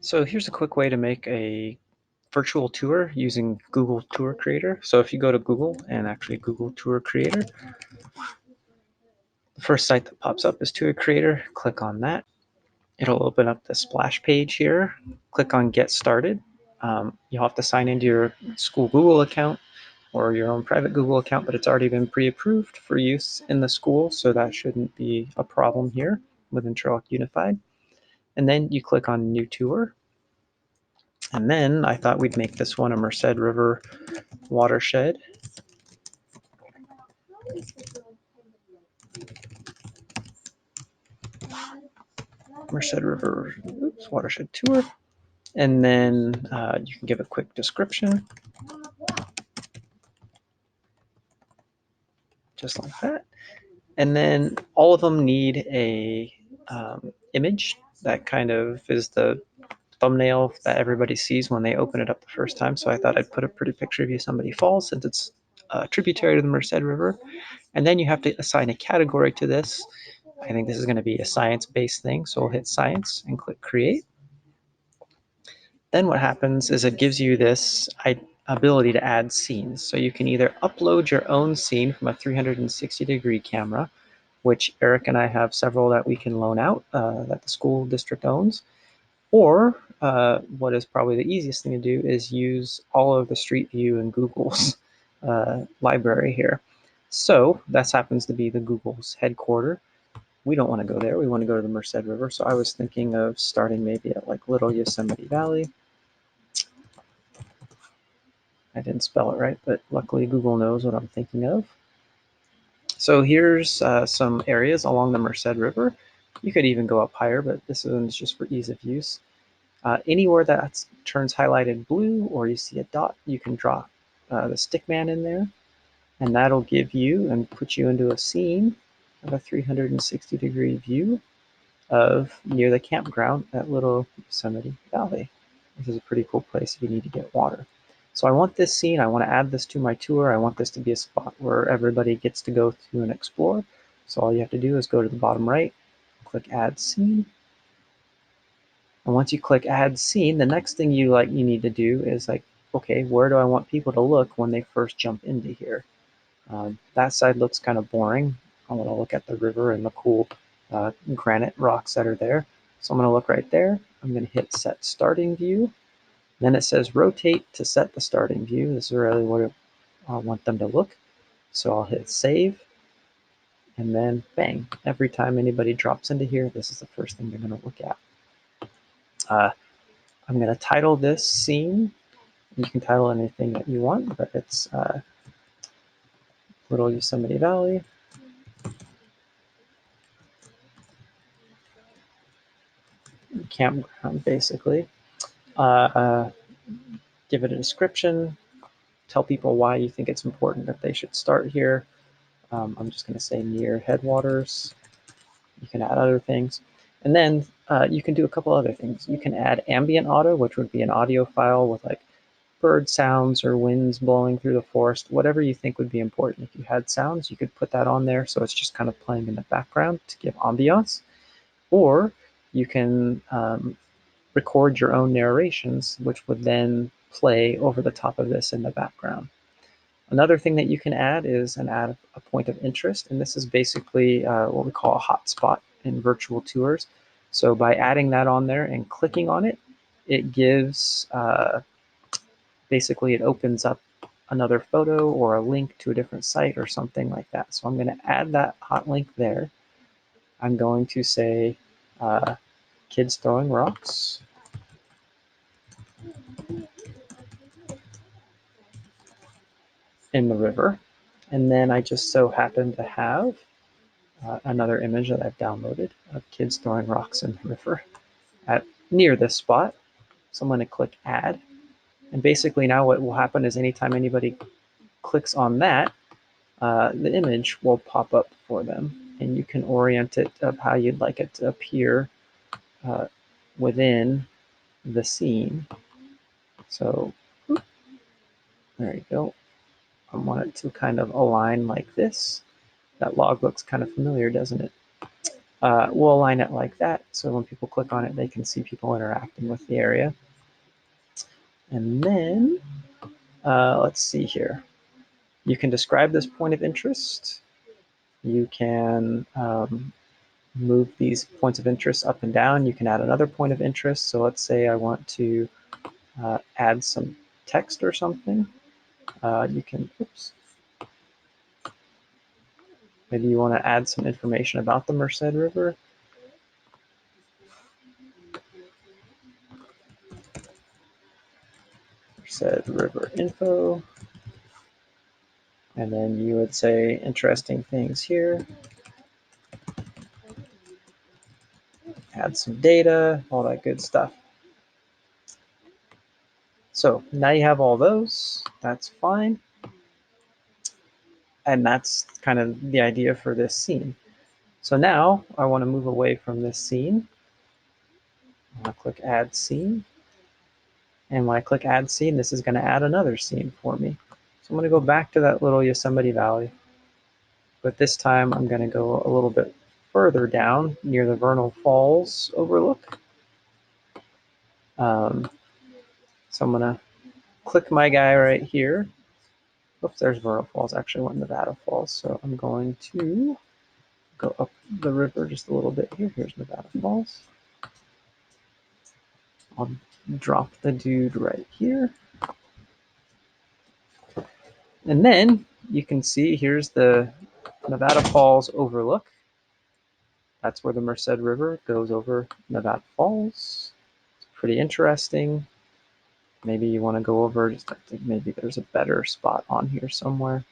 So here's a quick way to make a virtual tour using Google Tour Creator. So if you go to Google and actually Google Tour Creator, the first site that pops up is Tour Creator. Click on that. It'll open up the splash page here. Click on Get Started. You'll have to sign into your school Google account or your own private Google account, but it's already been pre-approved for use in the school, so that shouldn't be a problem here with Interlock Unified. And then you click on New Tour. And then I thought we'd make this one a Merced River watershed. Merced River watershed tour. And then you can give a quick description. Just like that. And then all of them need a image that kind of is the thumbnail that everybody sees when they open it up the first time. So I thought I'd put a pretty picture of you somebody falls, since it's tributary to the Merced River. And then you have to assign a category to this. I think this is going to be a science-based thing, so we'll hit science and click create. Then what happens is it gives you this ability to add scenes. So you can either upload your own scene from a 360-degree camera, which Eric and I have several that we can loan out that the school district owns. Or what is probably the easiest thing to do is use all of the Street View in Google's library here. So this happens to be the Google's headquarters. We don't want to go there. We want to go to the Merced River. So I was thinking of starting maybe at like Little Yosemite Valley. I didn't spell it right, but luckily Google knows what I'm thinking of. So here's some areas along the Merced River. You could even go up higher, but this one's just for ease of use. Anywhere that turns highlighted blue or you see a dot, you can draw the stick man in there, and that'll give you and put you into a scene of a 360-degree view of near the campground at Little Yosemite Valley. This is a pretty cool place if you need to get water. So I want this scene, I want to add this to my tour. I want this to be a spot where everybody gets to go through and explore. So all you have to do is go to the bottom right, click add scene. And once you click add scene, the next thing you need to do is okay, where do I want people to look when they first jump into here? That side looks kind of boring. I want to look at the river and the cool granite rocks that are there. So I'm going to look right there. I'm going to hit set starting view. Then it says rotate to set the starting view. This is really what I want them to look. So I'll hit save. And then bang, every time anybody drops into here, this is the first thing they're going to look at. I'm going to title this scene. You can title anything that you want, but it's Little Yosemite Valley. Campground, basically. Give it a description. Tell people why you think it's important that they should start here. I'm just going to say near headwaters. You can add other things. And then you can do a couple other things. You can add ambient audio, which would be an audio file with like bird sounds or winds blowing through the forest, whatever you think would be important. If you had sounds, you could put that on there so it's just kind of playing in the background to give ambiance. Or you can record your own narrations, which would then play over the top of this in the background. Another thing that you can add is add a point of interest, and this is basically what we call a hotspot in virtual tours. So by adding that on there and clicking on it, it gives basically it opens up another photo or a link to a different site or something like that. So I'm going to add that hot link there. I'm going to say kids throwing rocks. In the river. And then I just so happen to have another image that I've downloaded of kids throwing rocks in the river at near this spot. So I'm going to click add. And basically now what will happen is anytime anybody clicks on that, the image will pop up for them. And you can orient it of how you'd like it to appear within the scene. So there you go. I want it to kind of align like this. That log looks kind of familiar, doesn't it? We'll align it like that, so when people click on it, they can see people interacting with the area. And then, let's see here. You can describe this point of interest. You can move these points of interest up and down. You can add another point of interest. So let's say I want to add some text or something. You can, oops. Maybe you want to add some information about the Merced River. Merced River info. And then you would say interesting things here. Add some data, all that good stuff. So now you have all those. That's fine. And that's kind of the idea for this scene. So now I want to move away from this scene. I'm going to click Add Scene. And when I click Add Scene, this is going to add another scene for me. So I'm going to go back to that little Yosemite Valley. But this time I'm going to go a little bit further down near the Vernal Falls overlook. So I'm going to click my guy right here. Oops, there's Vernal Falls. Actually, I want Nevada Falls. So I'm going to go up the river just a little bit here. Here's Nevada Falls. I'll drop the dude right here. And then you can see here's the Nevada Falls overlook. That's where the Merced River goes over Nevada Falls. It's pretty interesting. Maybe you want to go over, just I think maybe there's a better spot on here somewhere.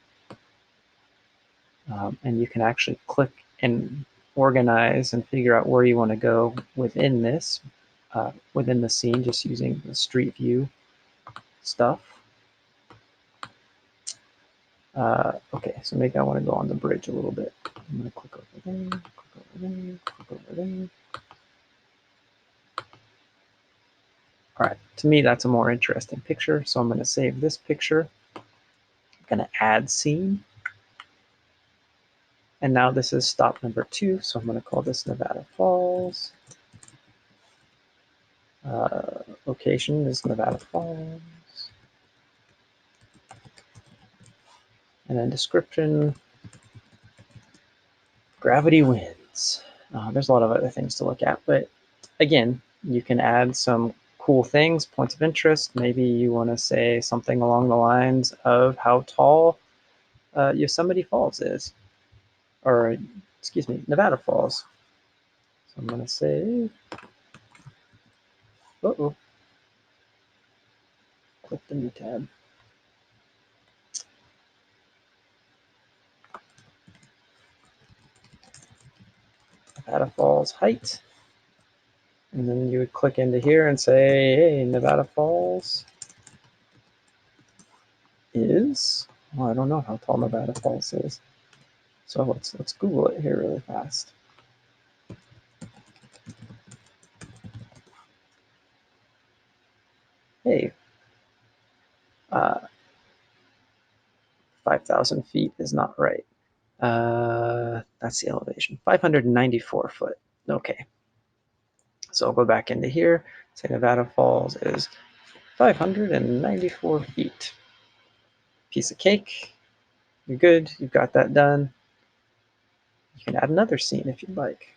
And you can actually click and organize and figure out where you want to go within this, within the scene, just using the street view stuff. Okay, so maybe I want to go on the bridge a little bit. I'm going to click over there, click over there, click over there. All right, to me, that's a more interesting picture. So I'm going to save this picture. I'm going to add scene. And now this is stop number 2. So I'm going to call this Nevada Falls. Location is Nevada Falls. And then description, gravity winds. There's a lot of other things to look at, but again, you can add some cool things, points of interest. Maybe you want to say something along the lines of how tall Yosemite Falls is, or excuse me, Nevada Falls. So I'm going to say, click the new tab. Nevada Falls height. And then you would click into here and say, hey, Nevada Falls is, well, I don't know how tall Nevada Falls is. So let's Google it here really fast. Hey, 5,000 feet is not right. That's the elevation, 594 foot. Okay. So I'll go back into here, say Nevada Falls is 594 feet. Piece of cake. You're good. You've got that done. You can add another scene if you'd like.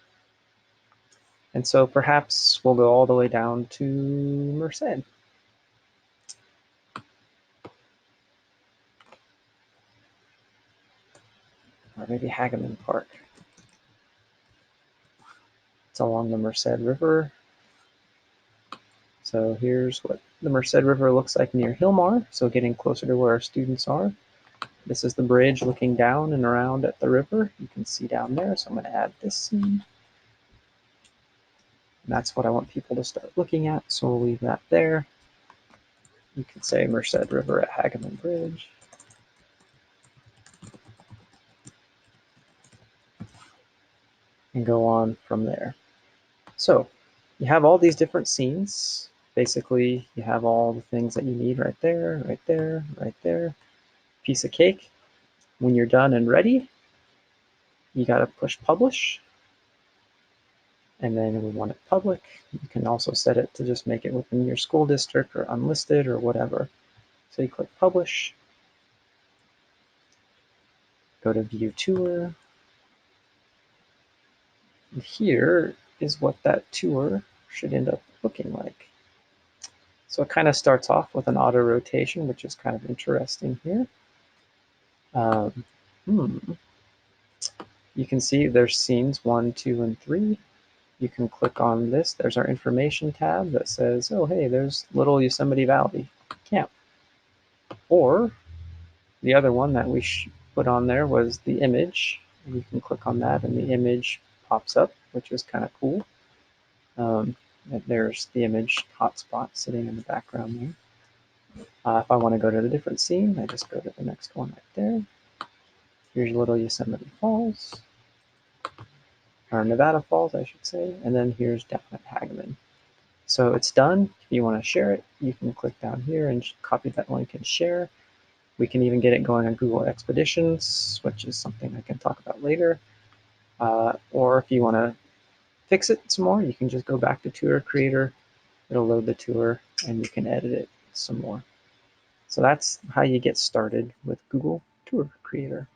And so perhaps we'll go all the way down to Merced. Or maybe Hageman Park. It's along the Merced River. So here's what the Merced River looks like near Hillmar, so getting closer to where our students are. This is the bridge looking down and around at the river. You can see down there, so I'm going to add this scene. And that's what I want people to start looking at, so we'll leave that there. You can say Merced River at Hageman Bridge. And go on from there. So you have all these different scenes. Basically, you have all the things that you need right there, right there, right there. Piece of cake. When you're done and ready, you got to push publish. And then we want it public. You can also set it to just make it within your school district or unlisted or whatever. So you click publish, go to view tour. And here is what that tour should end up looking like. So it kind of starts off with an auto rotation, which is kind of interesting here. Um, You can see there's scenes 1, 2, and 3. You can click on this. There's our information tab that says, oh, hey, there's Little Yosemite Valley Camp. Or the other one that we put on there was the image. You can click on that and the image pops up, which is kind of cool. There's the image hotspot sitting in the background there. If I want to go to a different scene, I just go to the next one right there. Here's Little Yosemite Falls, or Nevada Falls, I should say, and then here's down at Hageman. So it's done. If you want to share it, you can click down here and copy that link and share. We can even get it going on Google Expeditions, which is something I can talk about later. Or if you want to fix it some more, you can just go back to Tour Creator. It'll load the tour and you can edit it some more. So that's how you get started with Google Tour Creator.